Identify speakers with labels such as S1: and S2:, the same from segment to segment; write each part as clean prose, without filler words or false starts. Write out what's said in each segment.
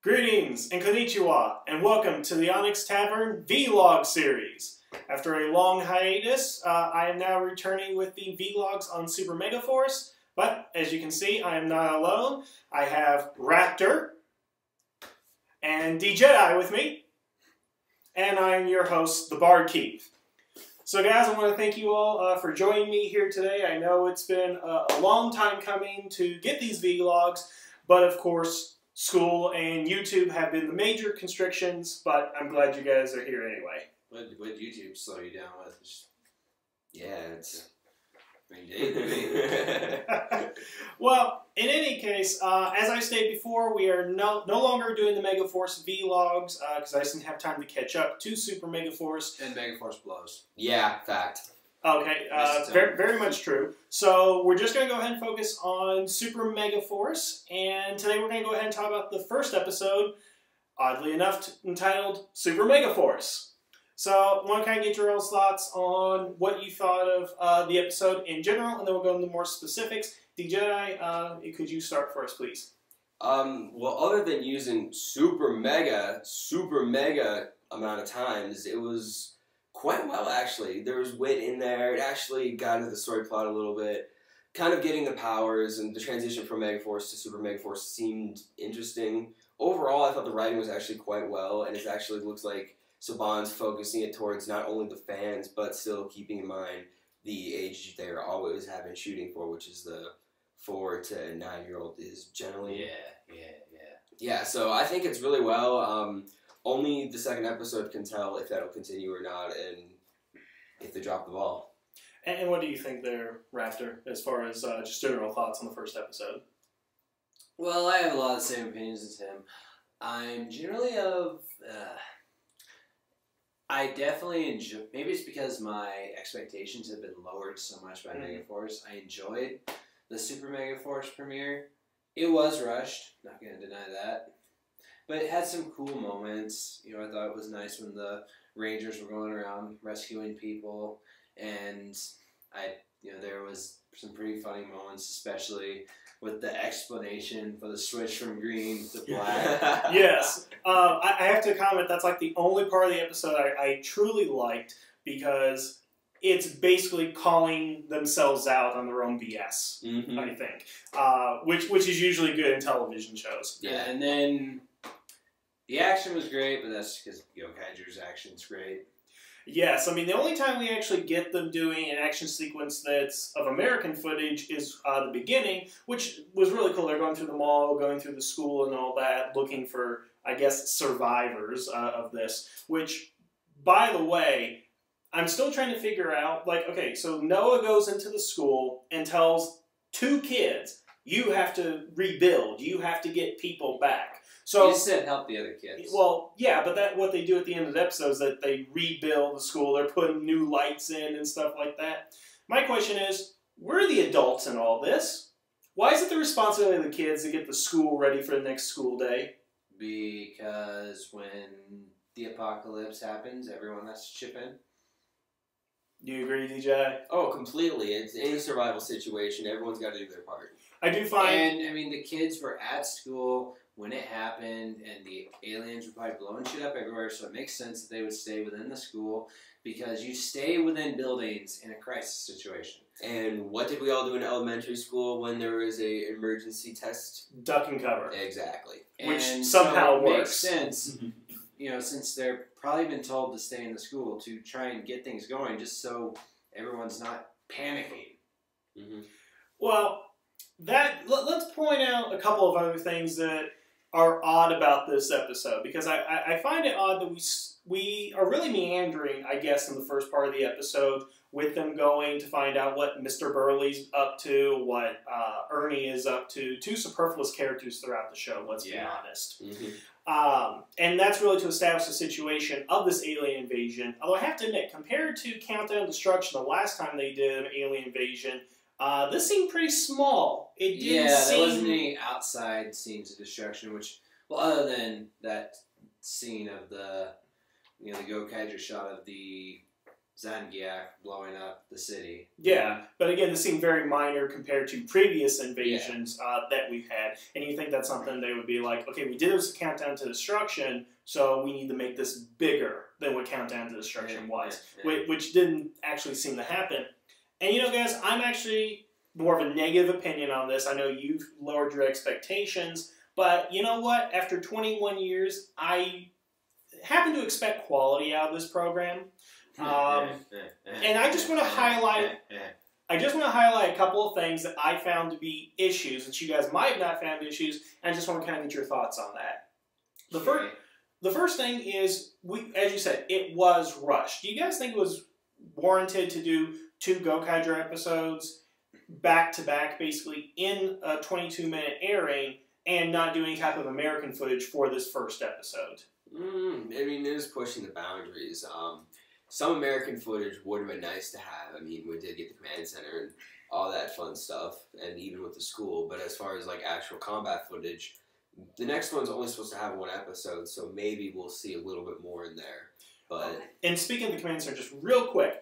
S1: Greetings and konnichiwa, and welcome to the Onyx Tavern Vlog series. After a long hiatus, I am now returning with the Vlogs on Super Megaforce, but as you can see, I am not alone. I have Raptor and D-Jedi with me, and I'm your host, the Bard Keith. So guys, I want to thank you all for joining me here today. I know it's been a long time coming to get these Vlogs, but of course, school and YouTube have been the major constrictions, but I'm glad you guys are here anyway.
S2: What YouTube slow you down with?
S3: Yeah, it's...
S1: Well, in any case, as I stated before, we are no longer doing the Megaforce Vlogs, because I just didn't have time to catch up to Super Megaforce.
S2: And Megaforce blows.
S3: Yeah, fact.
S1: Okay, very much true. So we're just going to go ahead and focus on Super Megaforce, and today we're going to go ahead and talk about the first episode, oddly enough, entitled Super Megaforce. So I want to kind of get your all's thoughts on what you thought of the episode in general, and then we'll go into more specifics. D-Jedi, could you start for us, please?
S3: Well, other than using super mega amount of times, it was quite well, actually. There was wit in there. It actually got into the story plot a little bit. Kind of getting the powers and the transition from Megaforce to Super Megaforce seemed interesting. Overall, I thought the writing was actually quite well, and it actually looks like Saban's focusing it towards not only the fans, but still keeping in mind the age they're always having shooting for, which is the 4 to 9-year-old is generally. Yeah, so I think it's really well. Only the second episode can tell if that'll continue or not, and if they drop the ball.
S1: And what do you think there, Raptor, as far as just general thoughts on the first episode?
S2: Well, I have a lot of the same opinions as him. I'm generally of... I definitely enjoy... Maybe it's because my expectations have been lowered so much by Megaforce. I enjoyed the Super Megaforce premiere. It was rushed, not going to deny that. But it had some cool moments. You know, I thought it was nice when the Rangers were going around rescuing people, and there was some pretty funny moments, especially with the explanation for the switch from green to black.
S1: Yes, I have to comment. That's like the only part of the episode I truly liked, because it's basically calling themselves out on their own BS. I think, which is usually good in television shows.
S2: Yeah, and then. The action was great, but that's because Kaiju's action's great.
S1: Yes, I mean, the only time we actually get them doing an action sequence that's of American footage is the beginning, which was really cool. They're going through the mall, going through the school and all that, looking for, I guess, survivors of this, which, by the way, I'm still trying to figure out, like, okay, so Noah goes into the school and tells 2 kids, you have to rebuild, you have to get people back. So,
S2: you said help the other kids.
S1: Well, yeah, but what they do at the end of the episode is that they rebuild the school. They're putting new lights in and stuff like that. My question is, we're the adults in all this. Why is it the responsibility of the kids to get the school ready for the next school day?
S2: Because when the apocalypse happens, everyone has to chip in.
S1: Do you agree, DJ?
S3: Oh, completely. It's any survival situation. Everyone's got to do their part.
S1: I do find...
S2: And, I mean, the kids were at school when it happened, and the aliens were probably blowing shit up everywhere, so it makes sense that they would stay within the school, because you stay within buildings in a crisis situation.
S3: And what did we all do in elementary school when there was a emergency test?
S1: Duck and cover.
S3: Exactly.
S1: Which
S2: and
S1: somehow
S2: so it
S1: works.
S2: Makes sense, since they're probably been told to stay in the school to try and get things going, just so everyone's not panicking.
S1: Well, let's point out a couple of other things that are odd about this episode, because I find it odd that we are really meandering, I guess, in the first part of the episode, with them going to find out what Mr. Burley's up to, what Ernie is up to. 2 superfluous characters throughout the show, let's be honest. And that's really to establish the situation of this alien invasion. Although I have to admit, compared to Countdown Destruction, the last time they did an alien invasion, This seemed pretty small. It didn't
S2: there
S1: seem...
S2: wasn't any outside scenes of destruction, which, well, other than that scene of the Gokaiger shot of the Zangiak blowing up the city.
S1: Yeah, but again, this seemed very minor compared to previous invasions that we've had. And you think that's something they would be like, okay, we did this countdown to destruction, so we need to make this bigger than what Countdown to Destruction was, which didn't actually seem to happen. And you know, guys, I'm actually more of a negative opinion on this. I know you've lowered your expectations, but you know what? After 21 years, I happen to expect quality out of this program. And I just want to highlight a couple of things that I found to be issues that you guys might have not found issues, and I just want to kind of get your thoughts on that. The first thing is, as you said, it was rushed. Do you guys think it was warranted to do 2 Gokaiger episodes back-to-back, basically, in a 22-minute airing, and not do any type of American footage for this first episode?
S3: I mean, it is pushing the boundaries. Some American footage would have been nice to have. I mean, we did get the command center and all that fun stuff, and even with the school. But as far as like actual combat footage, the next one's only supposed to have 1 episode, so maybe we'll see a little bit more in there. But
S1: and speaking of the command center, just real quick,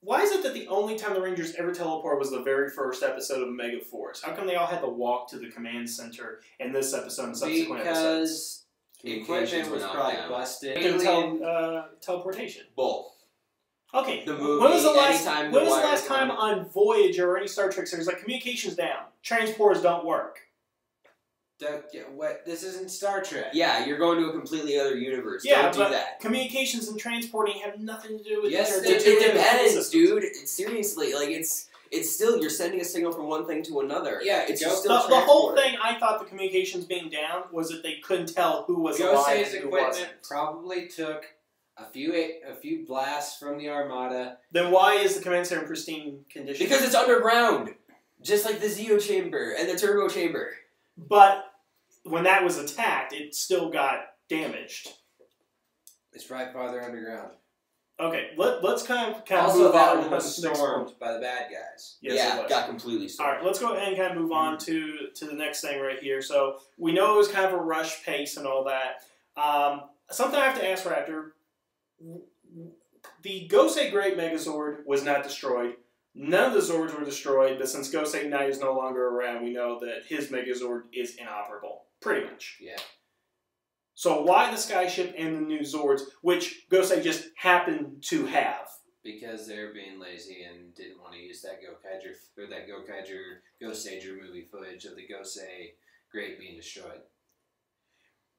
S1: why is it that the only time the Rangers ever teleport was the very first episode of Megaforce? How come they all had to walk to the command center in this episode and subsequent episodes?
S2: Because equipment was probably busted.
S1: Teleportation.
S3: Both.
S1: Okay.
S3: The movie,
S1: when was the
S3: anytime
S1: last time on Voyager or any Star Trek series, like, communications down, transporters don't work?
S2: What? This isn't Star Trek.
S3: Yeah, you're going to a completely other universe.
S1: Yeah,
S3: don't do that.
S1: Communications and transporting have nothing to do with
S3: yes,
S1: each other.
S3: It depends, dude. Seriously, like it's still, you're sending a signal from one thing to another.
S2: Yeah,
S3: it's
S2: still
S1: the whole thing. I thought the communications being down was that they couldn't tell who was alive and who wasn't.
S2: Probably took a few blasts from the Armada.
S1: Then why is the command center in pristine condition?
S3: Because it's underground, just like the Zeo chamber and the turbo chamber.
S1: But when that was attacked, it still got damaged.
S2: It's right farther underground.
S1: Okay, let's kind of
S2: also,
S1: move
S2: that
S1: on
S2: one
S1: to
S2: was
S1: the next one.
S2: stormed by the bad guys.
S1: Yes,
S3: yeah,
S1: it was.
S3: got completely stormed.
S1: All right, let's go ahead and kind of move on to the next thing right here. So we know it was kind of a rush pace and all that. Something I have to ask, Raptor. The Gosei Great Megazord was not destroyed. None of the Zords were destroyed, but since Gosei Knight is no longer around, we know that his Megazord is inoperable. Pretty much.
S2: Yeah.
S1: So why the Skyship and the new Zords, which Gosei just happened to have?
S2: Because they were being lazy and didn't want to use that Gokaiger Gosager movie footage of the Gosei Great being destroyed.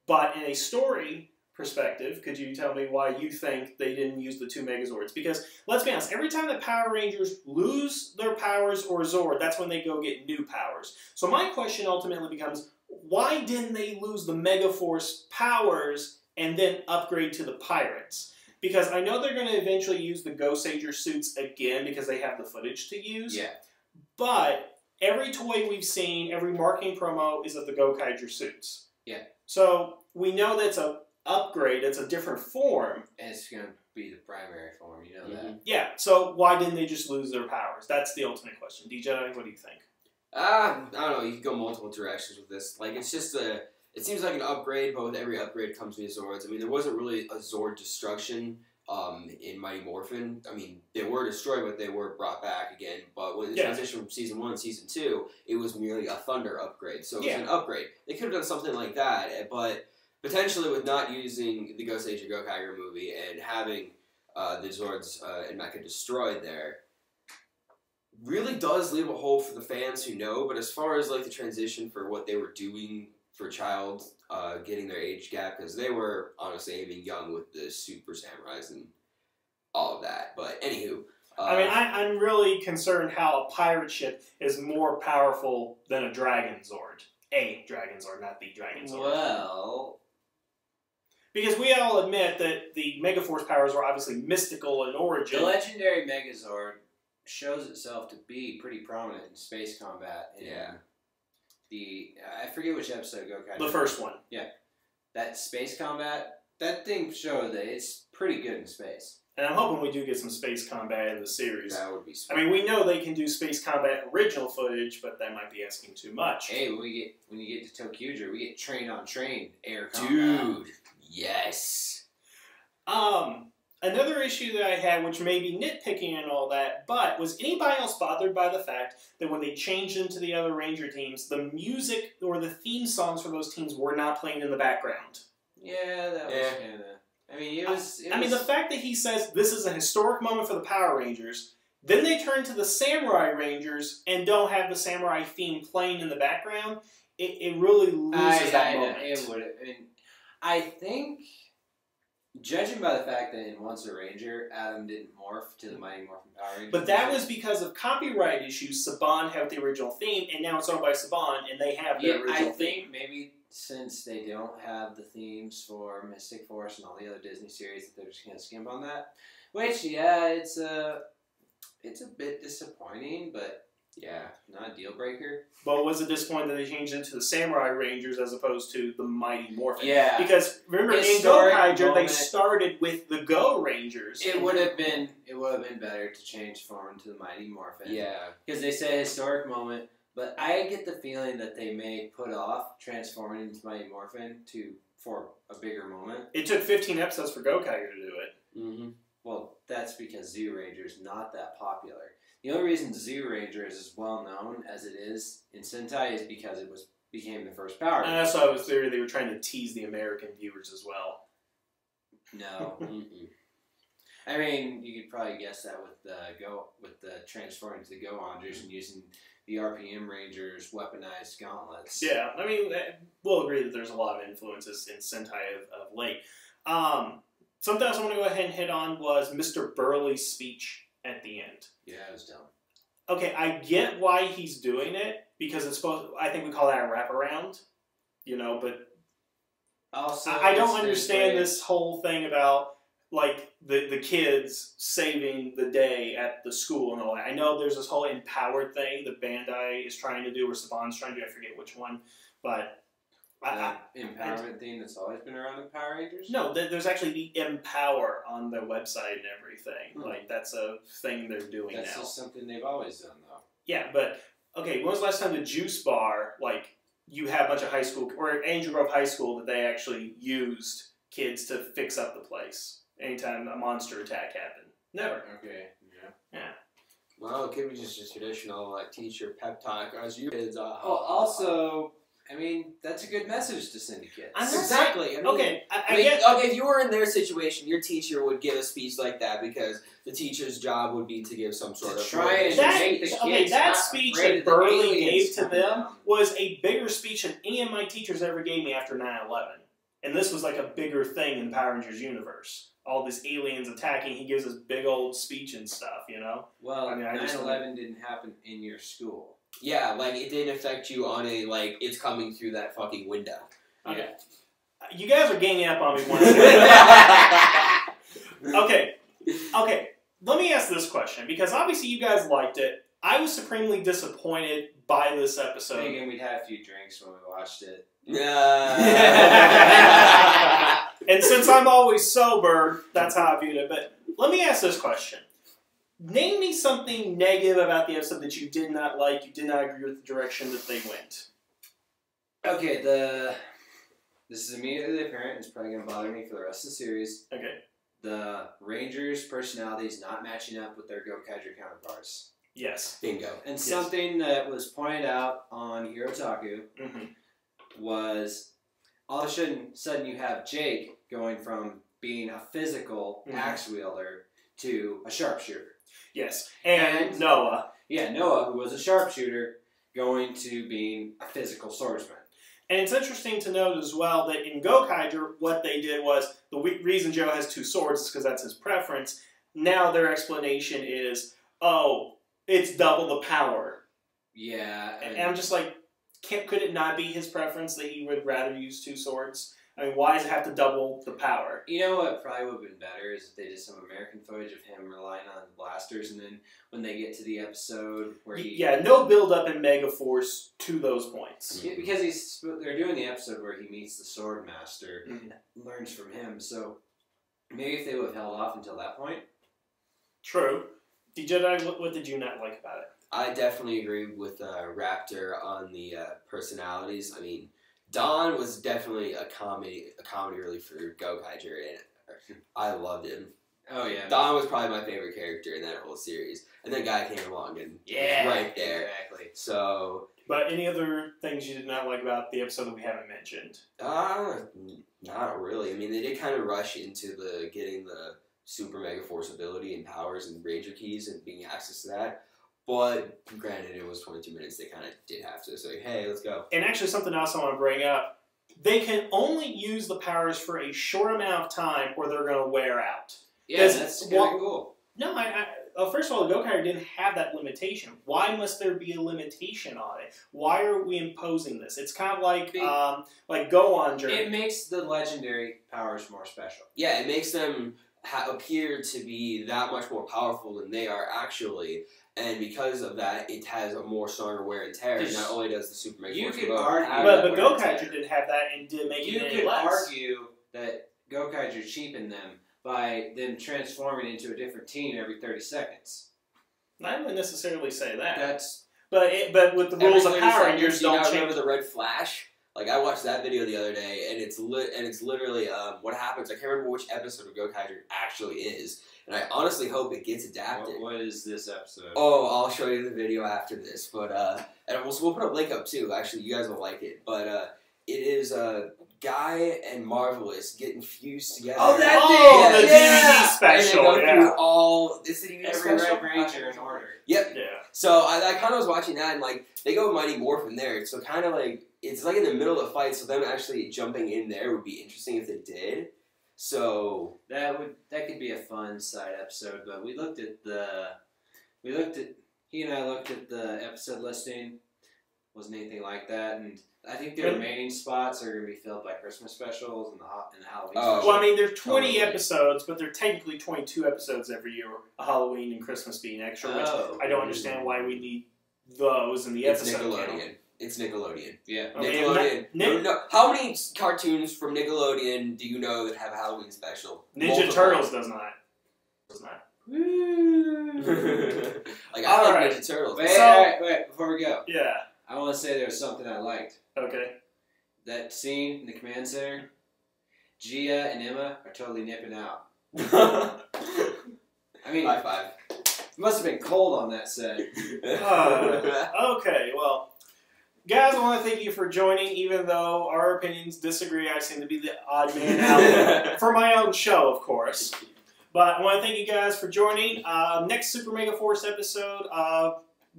S1: But in a story perspective, could you tell me why you think they didn't use the 2 Megazords? Because, let's be honest, every time the Power Rangers lose their powers or Zord, that's when they go get new powers. So my question ultimately becomes, why didn't they lose the Megaforce powers and then upgrade to the Pirates? Because I know they're going to eventually use the Gosager suits again because they have the footage to use.
S2: Yeah.
S1: But every toy we've seen, every marketing promo is of the Gokaiger suits.
S2: Yeah.
S1: So we know that's a upgrade, it's a different form.
S2: And it's going to be the primary form, you know that.
S1: Yeah, so why didn't they just lose their powers? That's the ultimate question. D-Jedi, what do you think?
S3: I don't know, you can go multiple directions with this. Like, it's just it seems like an upgrade, but with every upgrade comes new Zords. I mean, there wasn't really a Zord destruction in Mighty Morphin. I mean, they were destroyed, but they were brought back again. But when the transition from Season 1 to Season 2, it was merely a Thunder upgrade. So it was an upgrade. They could have done something like that, but potentially with not using the Gosager Gokaiger movie and having the Zords and Mecha destroyed there, really does leave a hole for the fans who know. But as far as like the transition for what they were doing for Child, getting their age gap, because they were honestly even young with the Super Samurais and all of that. But anywho,
S1: I mean, I'm really concerned how a pirate ship is more powerful than a Dragon Zord. A Dragon Zord, not the Dragon Zord.
S2: Well,
S1: because we all admit that the Megaforce powers were obviously mystical in origin.
S2: The legendary Megazord shows itself to be pretty prominent in space combat. I forget which episode Gokaiger.
S1: The first one.
S2: Yeah. That space combat, that thing showed that it's pretty good in space.
S1: And I'm hoping we do get some space combat in the series.
S3: That would be sweet.
S1: I mean, we know they can do space combat original footage, but that might be asking too much.
S2: Hey, when you get to Tokyuger, we get train on train air combat.
S3: Dude, yes.
S1: Another issue that I had, which may be nitpicking and all that, but was anybody else bothered by the fact that when they changed into the other Ranger teams, the music or the theme songs for those teams were not playing in the background?
S2: Yeah, that was kind of... I mean, it was...
S1: I mean, the fact that he says this is a historic moment for the Power Rangers, then they turn to the Samurai Rangers and don't have the Samurai theme playing in the background, it really loses that moment.
S2: It would. I mean, I think, judging by the fact that in Once a Ranger, Adam didn't morph to the Mighty Morphin Power Rangers.
S1: But that was because of copyright issues. Saban had the original theme, and now it's owned by Saban, and they have the original theme. I think
S2: maybe since they don't have the themes for Mystic Force and all the other Disney series, that they're just going to skimp on that. Which, yeah, it's a bit disappointing, but yeah, not a deal breaker.
S1: But was it disappointing that they changed it to the Samurai Rangers as opposed to the Mighty Morphin?
S2: Yeah.
S1: Because remember, in Go-Kaiger, they started with the Go Rangers.
S2: It would have been better to change form to the Mighty Morphin.
S3: Yeah.
S2: Because they say historic moment. But I get the feeling that they may put off transforming into Mighty Morphin for a bigger moment.
S1: It took 15 episodes for Go-Kaiger to do it.
S3: Mm-hmm.
S2: Well, that's because Zoo Ranger is not that popular. The only reason Zoo Ranger is as well known as it is in Sentai is because it became the first Power Ranger.
S1: And I saw it was theory they were trying to tease the American viewers as well.
S2: No. I mean, you could probably guess that with the transforming to the Go-Rangers and using the RPM Rangers' weaponized gauntlets.
S1: Yeah, I mean, we'll agree that there's a lot of influences in Sentai of late. Something else I want to go ahead and hit on was Mr. Burley's speech at the end.
S2: Yeah, it was dumb.
S1: Okay, I get why he's doing it, because it's supposed, I think we call that a wraparound, but
S2: also,
S1: I don't understand this whole thing about, like, the kids saving the day at the school and all that. I know there's this whole empowered thing that Bandai is trying to do, or Saban's trying to do, I forget which one, but...
S2: empowerment thing that's always been around in Power Rangers?
S1: No, there's actually the Empower on the website and everything. Like, that's a thing they're doing now.
S2: That's just something they've always done, though.
S1: Yeah, but, okay, when was the last time the Juice Bar, like, you had a bunch of high school, or Angel Grove High School, that they actually used kids to fix up the place anytime a monster attack happened? Never.
S2: Okay, yeah.
S3: Well, it could be just a traditional, like, teacher pep talk as you kids are.
S2: Well, also... I mean, that's a good message to send to kids.
S3: Exactly. I mean,
S1: okay,
S3: I mean, if you were in their situation, your teacher would give a speech like that because the teacher's job would be to give some sort of...
S1: That speech that Burley gave to them was a bigger speech than any of my teachers ever gave me after 9/11. And this was like a bigger thing in the Power Rangers universe. All these aliens attacking, he gives this big old speech and stuff,
S2: Well, 9/11 didn't happen in your school.
S3: Yeah, like, it didn't affect you on a, like, it's coming through that fucking window.
S1: Okay. You guys are ganging up on me once again. Okay. Let me ask this question, because obviously you guys liked it. I was supremely disappointed by this episode.
S2: Thinking we'd had a few drinks when we watched it.
S1: And since I'm always sober, that's how I viewed it. But let me ask this question. Name me something negative about the episode that you did not like, you did not agree with the direction that they went.
S2: Okay, this is immediately apparent, it's probably going to bother me for the rest of the series.
S1: Okay.
S2: The Rangers' personalities not matching up with their Go-Kaiger counterparts.
S1: Yes.
S3: Bingo.
S2: And something that was pointed out on Hirotaku was all of a sudden you have Jake going from being a physical axe wielder to a sharpshooter.
S1: Yes, and Noah.
S2: Yeah, Noah, who was a sharpshooter, going to being a physical swordsman.
S1: And it's interesting to note as well that in Go-Kaiger, what they did was, the reason Joe has two swords is because that's his preference. Now their explanation is, oh, it's double the power.
S2: Yeah.
S1: And I'm just like, could it not be his preference that he would rather use two swords? I mean, why does it have to double the power?
S2: You know what probably would have been better is if they did some American footage of him relying on the blasters, and then when they get to the episode where he...
S1: Yeah, no build-up in Megaforce to those points.
S2: Yeah, because they're doing the episode where he meets the Sword Master and learns from him, so Maybe if they would have held off until that point.
S1: True. D-Jedi, what did you not like about it?
S3: I definitely agree with Raptor on the personalities. I mean, Don was definitely a comedy relief for Gokaiger, and I loved him.
S2: Oh yeah,
S3: Don was probably my favorite character in that whole series, and then Guy came along and right there.
S2: Exactly.
S3: So,
S1: But any other things you did not like about the episode that we haven't mentioned?
S3: not really. I mean, they did kind of rush into getting the Super Megaforce ability and powers and Ranger keys and being access to that. But granted, it was 22 minutes. They kind of did have to say, "Hey, let's go."
S1: And actually, something else I want to bring up: they can only use the powers for a short amount of time, or they're going to wear out.
S2: Yeah, that's kind of cool.
S1: No, first of all, the Gokaiger didn't have that limitation. Why must there be a limitation on it? Why are we imposing this? It's kind of like Go-On Journey.
S2: It makes the legendary powers more special.
S3: Yeah, it makes them appear to be that much more powerful than they are actually. And because of that, it has a more stronger wear and tear. Not only does the Super Megaforce,
S2: you could argue,
S1: but Gokaiger didn't have that and didn't make it any less.
S2: You could argue that Gokaiger cheapened them by them transforming into a different team every 30 seconds.
S1: I wouldn't necessarily say that.
S2: That's
S1: but with the rules of Power Rangers, don't change.
S3: Remember the Red Flash? Like, I watched that video the other day, and it's literally what happens. I can't remember which episode of Gokaiger actually is, and I honestly hope it gets adapted.
S2: What is this episode?
S3: Oh, I'll show you the video after this, but and we'll put a link up too. Actually, you guys will like it, but it is Guy and Marvelous getting fused together.
S1: Oh, that thing!
S3: The
S1: DVD special.
S3: And they go through all this DVD
S2: every
S3: special.
S2: Red Ranger in order.
S3: Yep.
S1: Yeah.
S3: So I kind of was watching that, and like they go Mighty Morphin there. So kind of like it's like in the middle of the fight. So them actually jumping in there would be interesting if they did. So
S2: that could be a fun side episode. But he and I looked at the episode listing. Wasn't anything like that, and I think the remaining spots are going to be filled by Christmas specials and the Halloween specials.
S1: Well, I mean, there's 20 episodes, but they're technically 22 episodes every year, Halloween and Christmas being extra, which I don't understand why we need those in the episode.
S3: Nickelodeon. It's Nickelodeon.
S2: Yeah.
S3: Nickelodeon. No. How many cartoons from Nickelodeon do you know that have a Halloween special?
S1: Ninja Turtles does not.
S3: Like, I like Ninja Turtles.
S2: Wait, before we go.
S1: Yeah.
S2: I want to say there was something I liked.
S1: Okay.
S2: That scene in the command center, Gia and Emma are totally nipping out. I mean,
S3: high five.
S2: It must have been cold on that set.
S1: Okay, well, guys, I want to thank you for joining. Even though our opinions disagree, I seem to be the odd man out for my own show, of course. But I want to thank you guys for joining. Next Super Megaforce episode,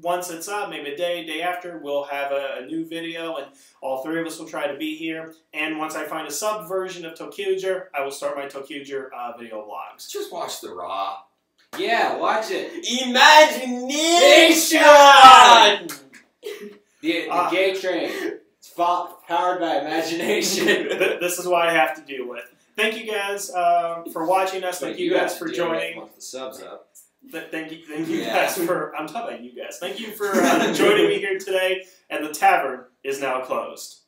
S1: once it's up, maybe a day after, we'll have a new video, and all three of us will try to be here. And once I find a sub version of ToQger, I will start my ToQger video vlogs.
S3: Just watch the Raw.
S2: Yeah, watch it.
S3: Imagination!
S2: The gay train. It's powered by imagination.
S1: This is what I have to deal with. Thank you guys for watching us. Thank you guys for joining.
S2: Once the sub's up.
S1: Thank you guys for. I'm talking about you guys. Thank you for joining me here today. And the tavern is now closed.